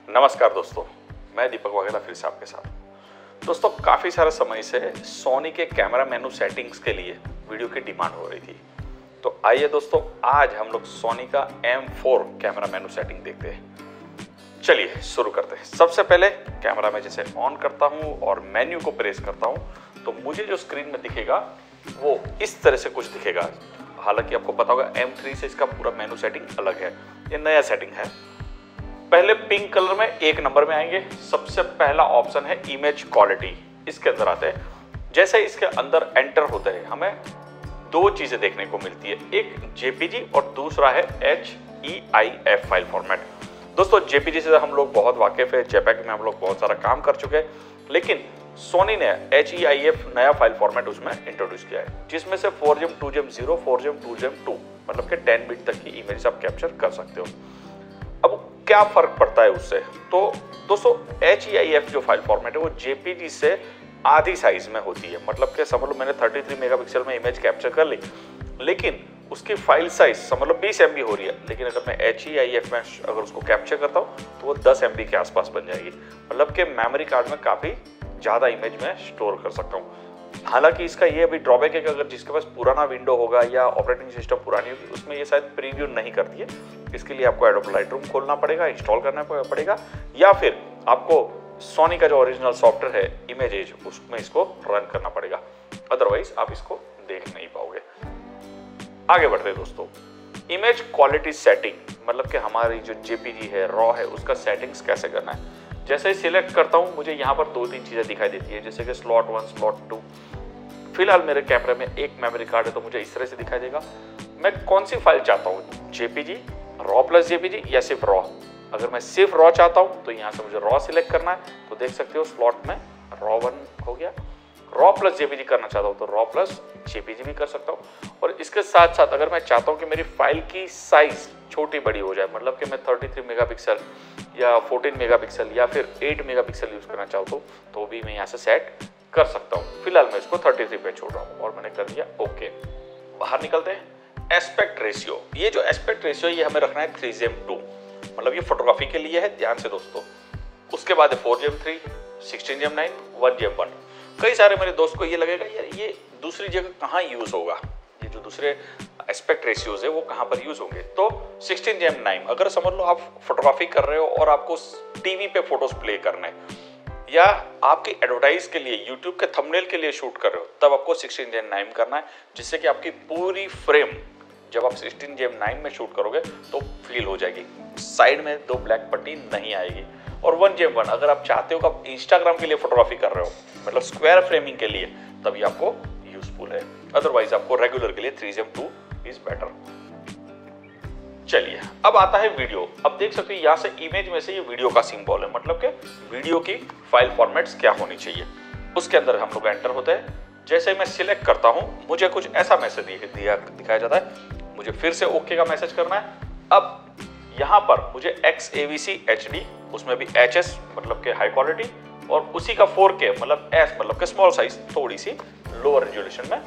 नमस्कार दोस्तों, मैं दीपक वाघेला फिर से आपके साथ। दोस्तों, काफ़ी सारे समय से सोनी के कैमरा मेनू सेटिंग्स के लिए वीडियो की डिमांड हो रही थी। तो आइए दोस्तों, आज हम लोग सोनी का M4 कैमरा मेनू सेटिंग देखते हैं। चलिए शुरू करते हैं। सबसे पहले कैमरा में जैसे ऑन करता हूँ और मेन्यू को प्रेस करता हूँ तो मुझे जो स्क्रीन में दिखेगा वो इस तरह से कुछ दिखेगा। हालांकि आपको पता होगा M3 से इसका पूरा मेनू सेटिंग अलग है, ये नया सेटिंग है। पहले पिंक कलर में एक नंबर में आएंगे। सबसे पहला ऑप्शन है इमेज क्वालिटी। इसके अंदर आते हैं। जैसे इसके अंदर एंटर होते हैं हमें दो चीजें देखने को मिलती है, एक जेपीजी और दूसरा है HEIF फाइल फॉर्मेट। दोस्तों, जेपीजी से हम लोग बहुत वाकिफ है, जेपीईजी में हम लोग बहुत सारा काम कर चुके हैं, लेकिन सोनी ने HEIF नया फाइल फॉर्मेट उसमें इंट्रोड्यूस किया है, जिसमें से 4GM 2GM 0 4GM 2GM 2 मतलब कि 10 बिट तक की इमेज आप कैप्चर कर सकते हो। अब क्या फर्क पड़ता है उससे? तो दोस्तों, HEIF जो फाइल फॉर्मेट है वो जेपीजी से आधी साइज में होती है। मतलब कि समझ लो मैंने 33 मेगापिक्सल में इमेज कैप्चर कर ली, लेकिन उसकी फाइल साइज समझ लो 20 MB हो रही है, लेकिन अगर मैं HEIF में अगर उसको कैप्चर करता हूँ तो वो 10 MB के आसपास बन जाएगी। मतलब कि मेमोरी कार्ड में काफ़ी ज़्यादा इमेज में स्टोर कर सकता हूँ। हालांकि इसका ये अभी ड्रॉबैक है कि अगर जिसके पास पुराना विंडो होगा या ऑपरेटिंग सिस्टम पुरानी होगी, उसमें ये शायद प्रीव्यू नहीं करती है। इसके लिए आपको एडोब लाइटरूम खोलना पड़ेगा, इंस्टॉल करना पड़ेगा, या फिर आपको सोनी का जो ओरिजिनल सॉफ्टवेयर है इमेजेज, उसमें इसको रन करना पड़ेगा। अदरवाइज आप इसको देख नहीं पाओगे। आगे बढ़ते हैं दोस्तों। इमेज क्वालिटी सेटिंग मतलब कि हमारी जो जेपीजी है, रॉ है, उसका सेटिंग्स कैसे करना है। जैसे ही सिलेक्ट करता हूं मुझे यहाँ पर 2-3 चीजें दिखाई देती है, जैसे कि स्लॉट 1, स्लॉट 2। फिलहाल मेरे कैमरे में एक मेमोरी कार्ड है तो मुझे इस तरह से दिखाई देगा। मैं कौन सी फाइल चाहता हूँ, जेपीजी, रॉ प्लस जेपीजी या सिर्फ रॉ। अगर मैं सिर्फ रॉ चाहता हूँ तो यहाँ से मुझे रॉ सिलेक्ट करना है, तो देख सकते हो स्लॉट में रॉ 1 हो गया। रॉ प्लस जेपीजी करना चाहता हूँ तो रॉ प्लस जेपीजी भी कर सकता हूँ। और इसके साथ साथ अगर मैं चाहता हूँ कि मेरी फाइल की साइज छोटी बड़ी हो जाए, मतलब कि मैं 33 मेगापिक्सल या 14 मेगापिक्सल या फिर 8 मेगापिक्सल यूज करना चाहता हूँ तो भी मैं यहाँ से सेट कर सकता हूँ। फिलहाल मैं इसको 33 पे छोड़ रहा हूँ और मैंने कर दिया ओके। बाहर निकलते हैं। एस्पेक्ट रेशियो, ये जो एस्पेक्ट रेशियो ये हमें रखना है 3:2, मतलब ये फोटोग्राफी के लिए है, ध्यान से दोस्तों। उसके बाद है 4GM 3, 16GM 9, 1GM 1। कई सारे मेरे दोस्त को ये लगेगा यार ये दूसरी जगह कहाँ यूज होगा, ये जो दूसरे एस्पेक्ट रेशियोज है वो कहाँ पर यूज होंगे। तो 16GM 9 अगर समझ लो आप फोटोग्राफी कर रहे हो और आपको टीवी पे फोटोज प्ले करने या आपकी एडवर्टाइज के लिए यूट्यूब के थंबनेल के लिए शूट कर रहे हो, तब आपको 16GM 9 करना है, जिससे कि आपकी पूरी फ्रेम जब आप 16GM 9 में शूट करोगे तो फील हो जाएगी, साइड में 2 ब्लैक पट्टी नहीं आएगी। और 1GM 1 अगर आप चाहते हो कि आप इंस्टाग्राम के लिए फोटोग्राफी कर रहे हो, मतलब स्क्वायर फ्रेमिंग के लिए, तभी आपको यूजफुल है। अदरवाइज आपको रेगुलर के लिए 3GM 2 इज बेटर। चलिए अब आता है वीडियो। अब देख सकते हो यहाँ से इमेज में से ये वीडियो का सिंबल है, मतलब कि वीडियो की फाइल फॉर्मेट्स क्या होनी चाहिए। उसके अंदर हम लोग एंटर होते हैं। जैसे मैं सिलेक्ट करता हूँ मुझे कुछ ऐसा मैसेज दिखाया जाता है, मुझे फिर से ओके का मैसेज करना है। अब यहाँ पर मुझे XAVC HD, उसमें भी HS मतलब कि हाई क्वालिटी, और उसी का 4K मतलब S मतलब कि स्मॉल साइज, थोड़ी सी लोअर रेजोल्यूशन में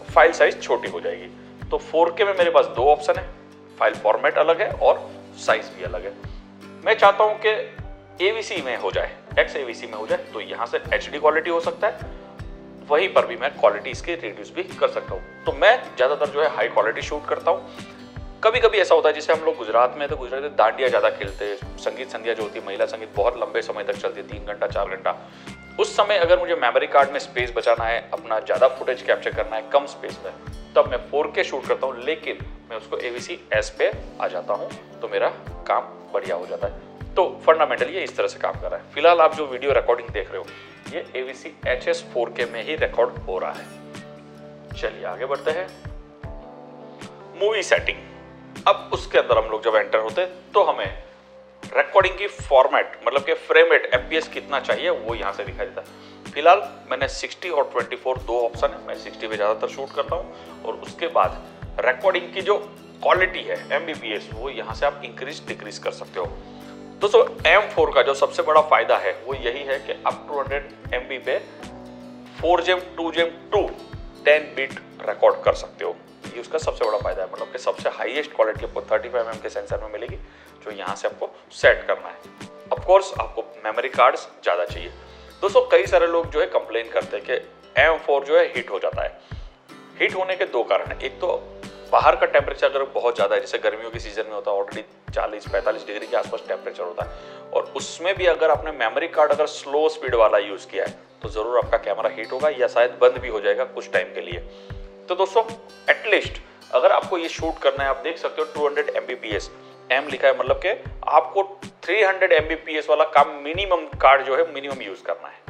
फाइल साइज छोटी हो जाएगी। तो 4K में मेरे पास 2 ऑप्शन है, फाइल फॉर्मेट अलग है और साइज भी अलग है। मैं चाहता हूं कि AVC में हो जाए, XAVC में हो जाए, तो यहां से HD क्वालिटी हो सकता है, वहीं पर भी मैं क्वालिटी इसकी रिड्यूस भी कर सकता हूं। तो मैं ज्यादातर जो है हाई क्वालिटी शूट करता हूं। कभी कभी ऐसा होता है, जैसे हम लोग गुजरात में, तो गुजरात में दांडिया ज्यादा खेलते हैं, संगीत संध्या जो होती है, महिला संगीत बहुत लंबे समय तक चलती है, 3 घंटा 4 घंटा। उस समय अगर मुझे मेमोरी कार्ड में स्पेस बचाना है, अपना ज्यादा फुटेज कैप्चर करना है कम स्पेस में, तब मैं 4K शूट करता हूँ, लेकिन मैं उसको AVC S पे आ जाता हूँ तो मेरा काम बढ़िया हो जाता है। तो फंडामेंटली ये इस तरह से काम कर रहा है। फिलहाल आप जो वीडियो रिकॉर्डिंग देख रहे हो ये AVC HS 4K में ही रिकॉर्ड हो रहा है। चलिए आगे बढ़ते हैं। Movie setting. अब उसके अंदर हम लोग जब एंटर होते हैं तो हमें रिकॉर्डिंग की फॉर्मेट मतलब कि फ्रेम रेट FPS कितना चाहिए वो यहाँ से दिखाई देता है। फिलहाल मैंने 60 और 24 2 ऑप्शन है, मैं 60 पे ज़्यादातर शूट करता हूँ। और उसके बाद रिकॉर्डिंग की जो क्वालिटी है MBPS वो यहाँ से आप इंक्रीज डिक्रीज कर सकते हो। दोस्तों, M4 का जो सबसे बड़ा फायदा है वो यही है कि अप टू 100 MB पे 4GM 2GM 2 10 बिट रिकॉर्ड कर सकते हो। ये उसका सबसे बड़ा फायदा है, मतलब कि सबसे हाईएस्ट क्वालिटी आपको 35 mm के सेंसर में मिलेगी, जो यहाँ से आपको सेट करना है। ऑफ कोर्स आपको मेमोरी कार्ड्स ज़्यादा चाहिए। दोस्तों कई सारे लोग जो है कंप्लेन करते हैं कि M4 जो है हीट हो जाता है। हीट होने के दो कारण हैं। एक तो बाहर का टेम्परेचर अगर बहुत ज़्यादा है, जैसे गर्मियों के सीजन में होता है, ऑलरेडी 40-45 डिग्री के आसपास टेम्परेचर होता है, और उसमें भी अगर आपने मेमोरी कार्ड अगर स्लो स्पीड वाला यूज़ किया है तो ज़रूर आपका कैमरा हीट होगा या शायद बंद भी हो जाएगा कुछ टाइम के लिए। तो दोस्तों एटलीस्ट अगर आपको ये शूट करना है, आप देख सकते हो 200 Mbps, M लिखा है मतलब कि आपको 300 Mbps वाला काम मिनिमम कार्ड जो है मिनिमम यूज़ करना है।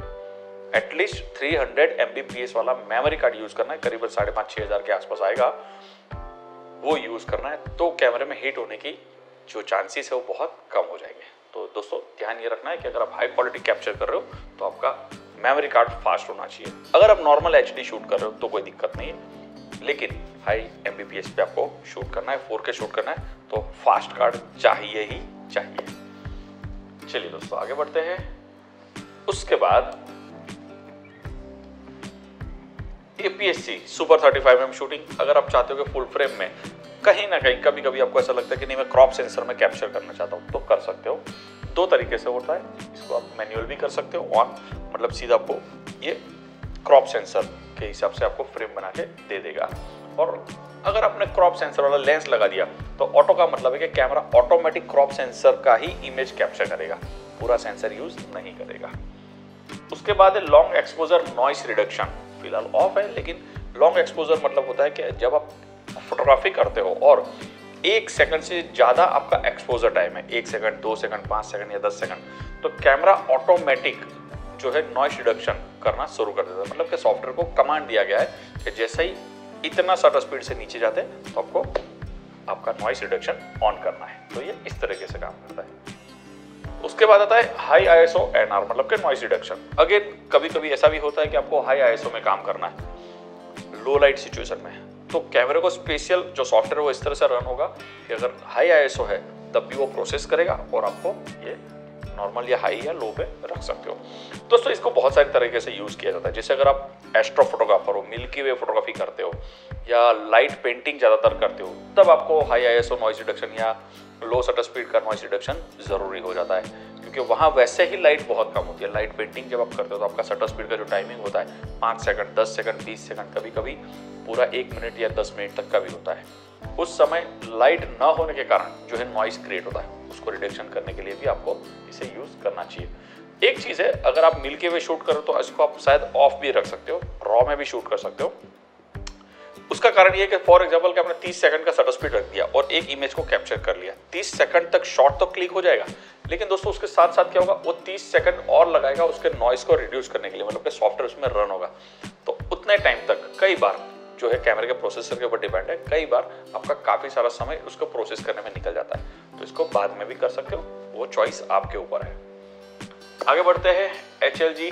एटलीस्ट 300 Mbps वाला मेमोरी कार्ड यूज़ करना है, करीबन 5,500-6 हज़ार के आसपास आएगा, वो यूज़ करना है। तो कैमरे में हीट होने की जो चांसेस है वो बहुत कम हो जाएंगे। तो दोस्तों ध्यान ये रखना है कि अगर आप हाई क्वालिटी कैप्चर कर रहे हो तो आपका मेमोरी कार्ड फास्ट होना चाहिए। अगर आप नॉर्मल HD शूट कर रहे हो तो कोई दिक्कत नहीं है, लेकिन हाई Mbps पे आपको शूट करना है, 4K शूट करना है, तो फास्ट कार्ड चाहिए ही चाहिए। चलिए दोस्तों आगे बढ़ते हैं। उसके बाद APS-C सुपर 35mm शूटिंग। अगर आप चाहते हो कि फुल फ्रेम में कहीं ना कहीं कभी कभी आपको ऐसा लगता है कि नहीं मैं क्रॉप सेंसर में कैप्चर करना चाहता हूँ, तो कर सकते हो। दो तरीके से होता है, इसको आप मैनुअल भी कर सकते हो, ऑन मतलब सीधा आपको ये क्रॉप सेंसर के हिसाब से आपको फ्रेम बना के दे देगा। और अगर आपने क्रॉप सेंसर वाला लेंस लगा दिया तो ऑटो का मतलब है कि कैमरा ऑटोमेटिक क्रॉप सेंसर का ही इमेज कैप्चर करेगा, पूरा सेंसर यूज नहीं करेगा। उसके बाद है लॉन्ग एक्सपोजर नॉइस रिडक्शन। फिलहाल ऑफ है, लेकिन लॉन्ग एक्सपोजर मतलब होता है कि जब आप फोटोग्राफी करते हो और 1 सेकंड से ज़्यादा आपका एक्सपोजर टाइम है, 1 सेकंड, 2 सेकंड, 5 सेकंड या 10 सेकंड, तो कैमरा ऑटोमेटिक जो है नॉइस रिडक्शन करना शुरू कर देता है। मतलब कि सॉफ्टवेयर को कमांड दिया गया है कि जैसे ही इतना शटर स्पीड से नीचे जाते हैं तो आपको आपका नॉइस रिडक्शन ऑन करना है। तो ये इस तरीके से काम करता है। उसके बाद आता है हाई ISO NR मतलब कि नॉइस रिडक्शन। अगेन कभी कभी ऐसा भी होता है कि आपको हाई ISO में काम करना है लो लाइट सिचुएशन में, तो कैमरे को स्पेशल जो सॉफ्टवेयर है वो इस तरह से रन होगा कि अगर हाई ISO है तब भी वो प्रोसेस करेगा और आपको ये नॉर्मल या हाई या लो पे रख सकते हो। दोस्तों इसको बहुत सारे तरीके से यूज़ किया जाता है। जैसे अगर आप एस्ट्रो फोटोग्राफर हो, मिल्की वे फोटोग्राफी करते हो या लाइट पेंटिंग ज़्यादातर करते हो, तब आपको हाई ISO नॉइस रिडक्शन या लो शटर स्पीड का नॉइस रिडक्शन ज़रूरी हो जाता है, क्योंकि वहाँ वैसे ही लाइट बहुत कम होती है। लाइट पेंटिंग जब आप करते हो तो आपका शटर स्पीड का जो टाइमिंग होता है 5 सेकंड, 10 सेकंड, 20 सेकंड, कभी कभी पूरा 1 मिनट या 10 मिनट तक का भी होता है। उस समय लाइट ना होने के कारण जो है नॉइस क्रिएट होता है, उसको रिडक्शन करने के लिए भी आपको इसे यूज़ करना चाहिए। एक चीज़ है, अगर आप मिल्की वे शूट करो तो इसको आप शायद ऑफ भी रख सकते हो, रॉ में भी शूट कर सकते हो। उसका कारण ये है कि फॉर एग्जांपल कि आपने 30 सेकंड का शटर स्पीड रख दिया और एक इमेज को कैप्चर कर लिया, 30 सेकंड तक शॉट तो क्लिक हो जाएगा, लेकिन दोस्तों उसके साथ साथ क्या होगा, वो 30 सेकंड और लगाएगा उसके नॉइस को रिड्यूस करने के लिए, मतलब कि सॉफ्टवेयर उसमें रन होगा। तो उतने टाइम तक कई बार जो है कैमरे के प्रोसेसर के ऊपर डिपेंड है, कई बार आपका काफ़ी सारा समय उसको प्रोसेस करने में निकल जाता है। तो इसको बाद में भी कर सकते हो, वो चॉइस आपके ऊपर है। आगे बढ़ते हैं HLG